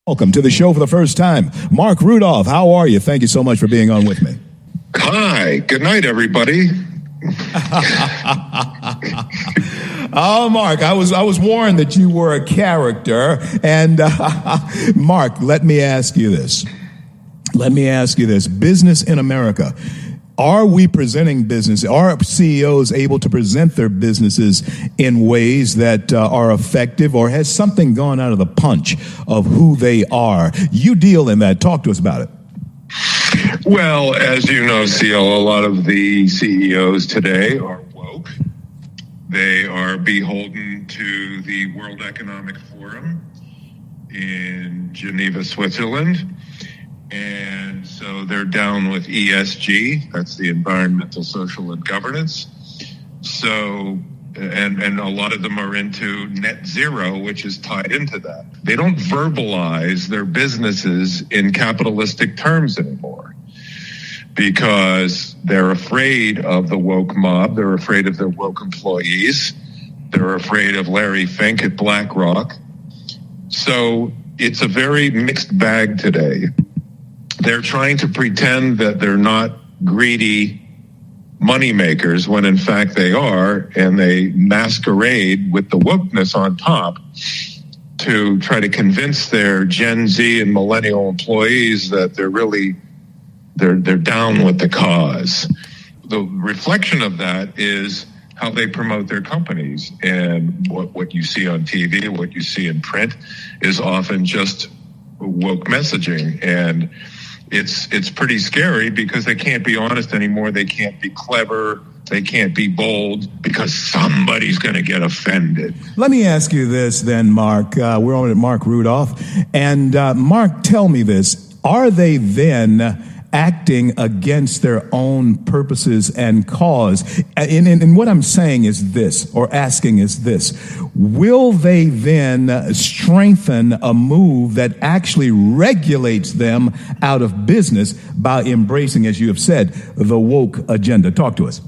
Welcome to the show for the first time. Marc Rudov, how are you? Thank you so much for being on with me. Hi. Good night, everybody. Oh, Marc, I was warned that you were a character. And Marc, let me ask you this. Business in America. Are we presenting business? Are CEOs able to present their businesses in ways that are effective, or has something gone out of the punch of who they are? You deal in that. Talk to us about it. Well, as you know, CL, a lot of the CEOs today are woke. They are beholden to the World Economic Forum in Geneva, Switzerland. And so they're down with ESG, that's the environmental, social, and governance. So, and a lot of them are into net zero, which is tied into that. They don't verbalize their businesses in capitalistic terms anymore because they're afraid of the woke mob. They're afraid of their woke employees. They're afraid of Larry Fink at BlackRock. So it's a very mixed bag today. They're trying to pretend that they're not greedy money makers when in fact they are, and they masquerade with the wokeness on top to try to convince their Gen Z and millennial employees that they're down with the cause. The reflection of that is how they promote their companies, and what you see on TV, what you see in print is often just woke messaging. And it's pretty scary because they can't be honest anymore. They can't be clever. They can't be bold because somebody's going to get offended. Let me ask you this then, Marc. We're on at Marc Rudov. And Marc, tell me this. Are they then acting against their own purposes and cause? And what I'm saying is this, or asking is this: will they then strengthen a move that actually regulates them out of business by embracing, as you have said, the woke agenda? Talk to us.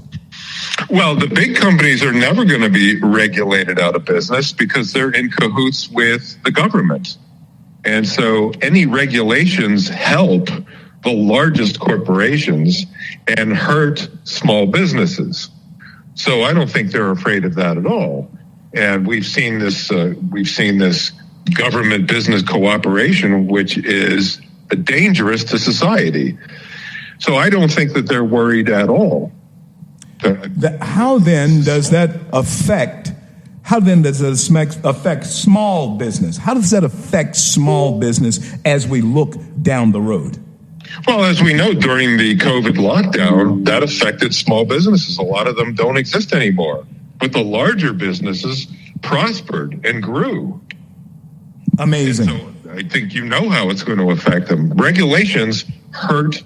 Well, the big companies are never going to be regulated out of business because they're in cahoots with the government. And so any regulations help the largest corporations and hurt small businesses. So I don't think they're afraid of that at all. And we've seen this government business cooperation, which is dangerous to society. So I don't think that they're worried at all. How then does that affect small business? How does that affect small business as we look down the road? Well, as we know, during the COVID lockdown, that affected small businesses. A lot of them don't exist anymore. But the larger businesses prospered and grew. Amazing. And so I think you know how it's going to affect them. Regulations hurt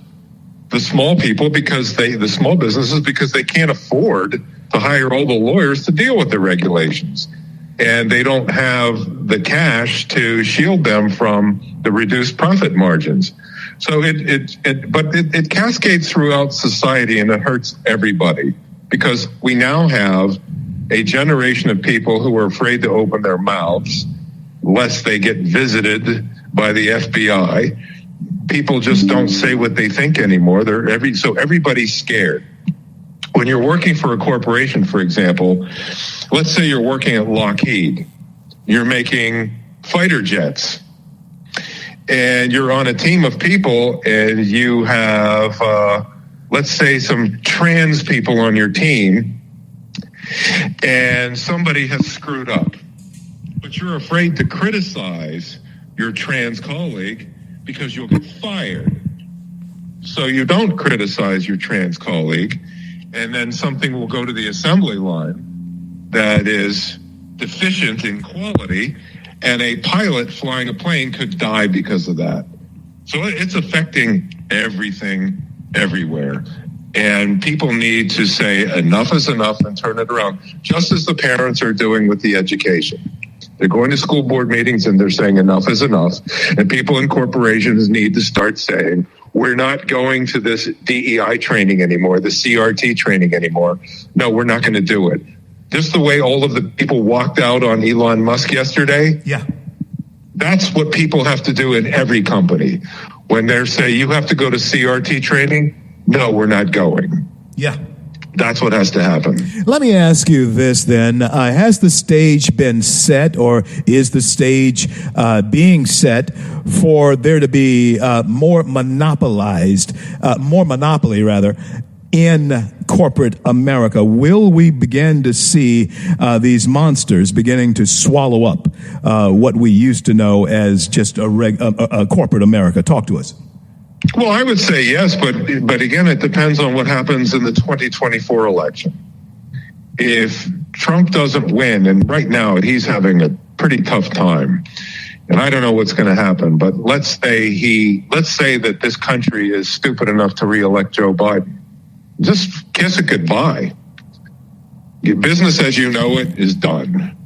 the small people the small businesses because they can't afford to hire all the lawyers to deal with the regulations. And they don't have the cash to shield them from the reduced profit margins. So it cascades throughout society, and it hurts everybody because we now have a generation of people who are afraid to open their mouths lest they get visited by the FBI. People just don't say what they think anymore. So everybody's scared. When you're working for a corporation, for example, let's say you're working at Lockheed, you're making fighter jets, and you're on a team of people, and you have, let's say, some trans people on your team, and somebody has screwed up. But you're afraid to criticize your trans colleague because you'll get fired. So you don't criticize your trans colleague, and then something will go to the assembly line that is deficient in quality, and a pilot flying a plane could die because of that. So it's affecting everything, everywhere. And people need to say enough is enough and turn it around, just as the parents are doing with the education. They're going to school board meetings and they're saying enough is enough. And people in corporations need to start saying, we're not going to this DEI training anymore, the CRT training anymore. No, we're not going to do it. Just the way all of the people walked out on Elon Musk yesterday. Yeah. That's what people have to do in every company. When they say you have to go to CRT training, no, we're not going. Yeah. That's what has to happen. Let me ask you this then. Has the stage been set, or is the stage being set for there to be more monopoly in corporate America? Will we begin to see these monsters beginning to swallow up what we used to know as just a corporate America? Talk to us. Well, I would say yes, but again, it depends on what happens in the 2024 election. If Trump doesn't win, and right now he's having a pretty tough time, and I don't know what's going to happen, but let's say that this country is stupid enough to reelect Joe Biden. Just kiss it goodbye. Your business as you know it is done.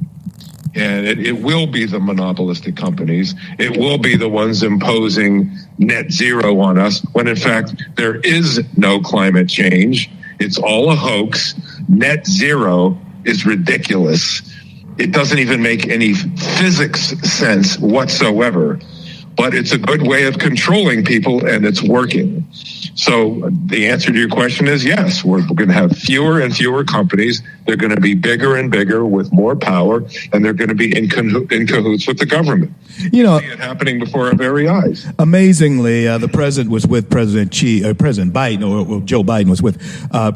And it will be the monopolistic companies. It will be the ones imposing net zero on us when, in fact, there is no climate change. It's all a hoax. Net zero is ridiculous. It doesn't even make any physics sense whatsoever. But it's a good way of controlling people, and it's working. So the answer to your question is yes. We're going to have fewer and fewer companies. They're going to be bigger and bigger with more power, and they're going to be in cahoots with the government. You know, see it happening before our very eyes. Amazingly, the president was with President Biden, or Joe Biden was with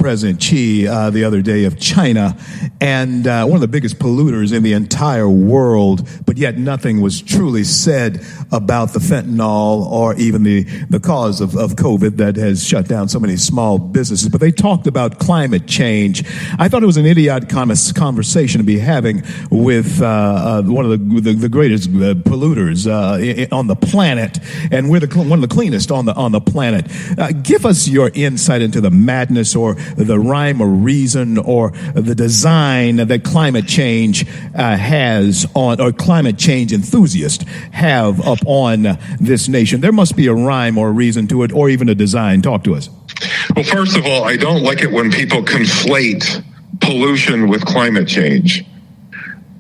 President Xi the other day of China, and one of the biggest polluters in the entire world, but yet nothing was truly said about the fentanyl or even the cause of COVID that has shut down so many small businesses. But they talked about climate change. I thought it was an idiotic conversation to be having with one of the greatest polluters on the planet, and we're one of the cleanest on the planet. Give us your insight into the madness or the rhyme or reason or the design that climate change has on, or climate change enthusiasts have up on this nation. There must be a rhyme or a reason to it, or even a design. Talk to us. Well, first of all, I don't like it when people conflate pollution with climate change.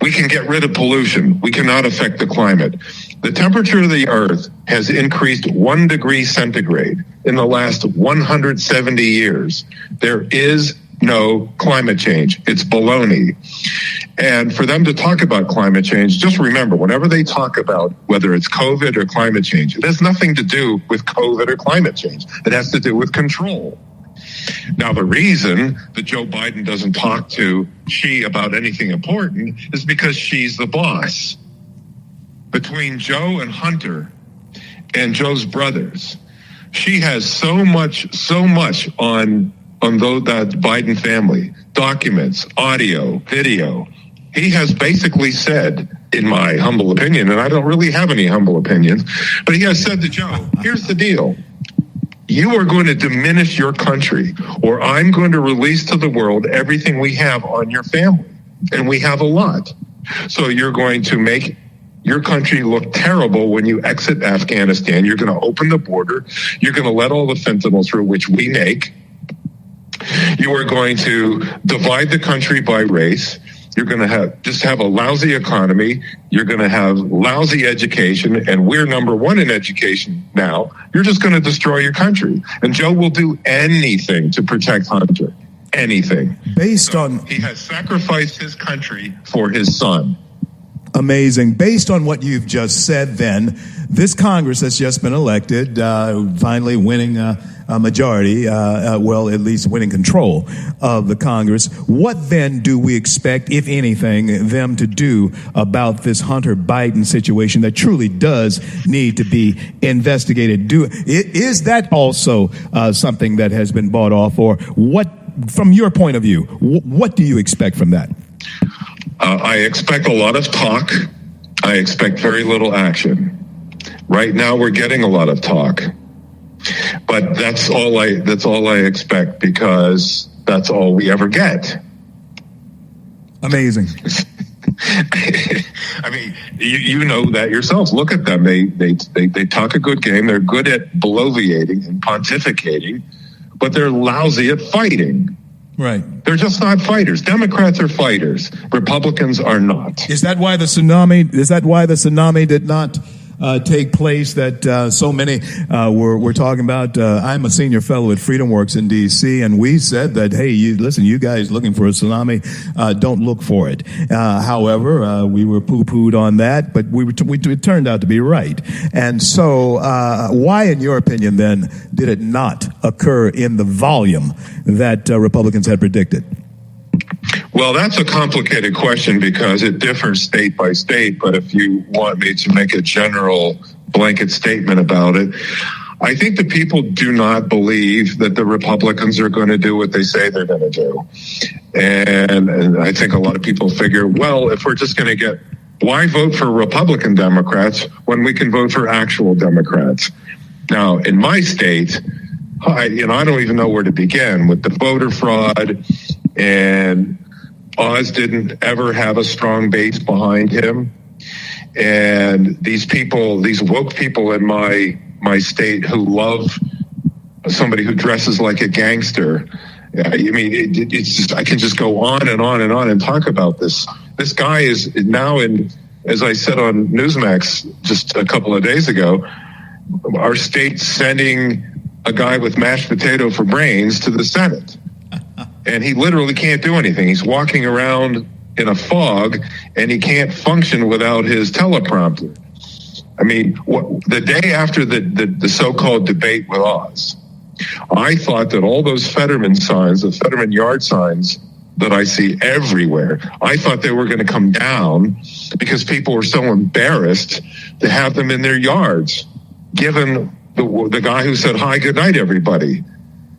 We can get rid of pollution. We cannot affect the climate. The temperature of the earth has increased 1 degree centigrade in the last 170 years. There is no climate change. It's baloney. And for them to talk about climate change, just remember, whenever they talk about whether it's COVID or climate change, it has nothing to do with COVID or climate change. It has to do with control. Now, the reason that Joe Biden doesn't talk to Xi about anything important is because she's the boss. Between Joe and Hunter and Joe's brothers, she has so much on that Biden family, documents, audio, video. He has basically said, in my humble opinion, and I don't really have any humble opinions, but he has said to Joe, here's the deal. You are going to diminish your country, or I'm going to release to the world everything we have on your family. And we have a lot. So you're going to make your country look terrible when you exit Afghanistan. You're going to open the border. You're going to let all the fentanyl through, which we make. You are going to divide the country by race. You're going to have a lousy economy. You're going to have lousy education, and we're number one in education now. You're just going to destroy your country. And Joe will do anything to protect Hunter. Anything. He has sacrificed his country for his son. Amazing. Based on what you've just said, then, this Congress has just been elected, finally winning a majority, well, at least winning control of the Congress. What then do we expect, if anything, them to do about this Hunter Biden situation that truly does need to be investigated? Is that also something that has been bought off, or what, from your point of view, what do you expect from that? I expect a lot of talk. I expect very little action. Right now, we're getting a lot of talk, but that's all I expect, because that's all we ever get. Amazing. I mean, you know that yourself. Look at them. They talk a good game. They're good at bloviating and pontificating, but they're lousy at fighting. Right. They're just not fighters. Democrats are fighters. Republicans are not. Is that why the tsunami did not take place that so many were talking about? I'm a senior fellow at FreedomWorks in D.C., and we said that, hey, you guys looking for a tsunami, don't look for it. However, we were poo-pooed on that, but it turned out to be right. And so why, in your opinion, then, did it not occur in the volume that Republicans had predicted? Well, that's a complicated question because it differs state by state. But if you want me to make a general blanket statement about it, I think the people do not believe that the Republicans are going to do what they say they're going to do. And I think a lot of people figure, well, if we're just going to get, why vote for Republican Democrats when we can vote for actual Democrats? Now, in my state, I don't even know where to begin with the voter fraud, and Oz didn't ever have a strong base behind him. And these people, these woke people in my state who love somebody who dresses like a gangster. I mean, it's just, I can just go on and on and on and talk about this. This guy is now in, as I said on Newsmax just a couple of days ago, our state's sending a guy with mashed potato for brains to the Senate. And he literally can't do anything. He's walking around in a fog, and he can't function without his teleprompter. I mean, the day after the so-called debate with Oz, I thought that all those Fetterman signs, the Fetterman yard signs that I see everywhere, I thought they were going to come down because people were so embarrassed to have them in their yards, given the guy who said, "Hi, good night, everybody.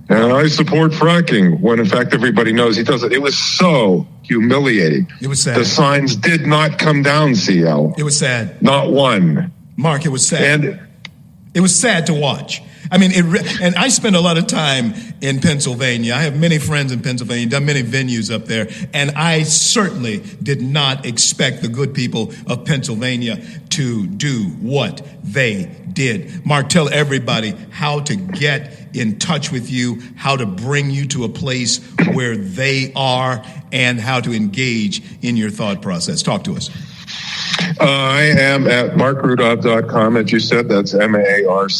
And I support fracking," when in fact everybody knows he doesn't. It was so humiliating. It was sad. The signs did not come down, CL. It was sad. Not one. Mark, it was sad. And it was sad to watch. I mean, and I spend a lot of time in Pennsylvania. I have many friends in Pennsylvania, done many venues up there, and I certainly did not expect the good people of Pennsylvania to do what they did. Mark, tell everybody how to get in touch with you, how to bring you to a place where they are, and how to engage in your thought process. Talk to us. I am at markrudov.com, as you said. That's MARCRUDOV.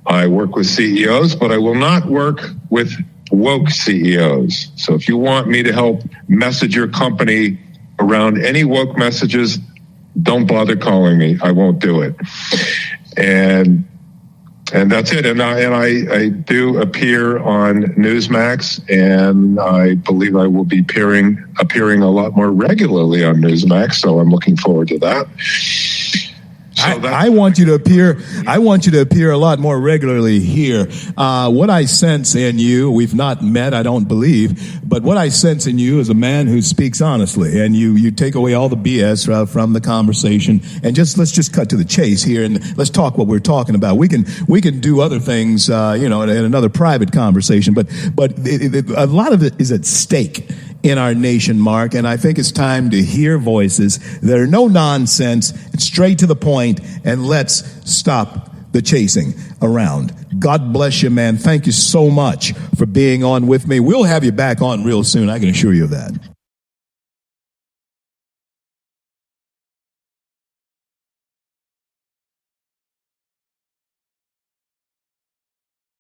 I work with CEOs, but I will not work with woke CEOs. So if you want me to help message your company around any woke messages, don't bother calling me. I won't do it. And that's it. And I do appear on Newsmax, and I believe I will be appearing a lot more regularly on Newsmax. So I'm looking forward to that. I want you to appear. I want you to appear a lot more regularly here. What I sense in you, we've not met, I don't believe, but what I sense in you is a man who speaks honestly, and you take away all the BS from the conversation, and let's just cut to the chase here, and let's talk what we're talking about. We can do other things, in another private conversation, but a lot of it is at stake in our nation, Mark, and I think it's time to hear voices that are no nonsense, straight to the point, and let's stop the chasing around. God bless you, man. Thank you so much for being on with me. We'll have you back on real soon. I can assure you of that.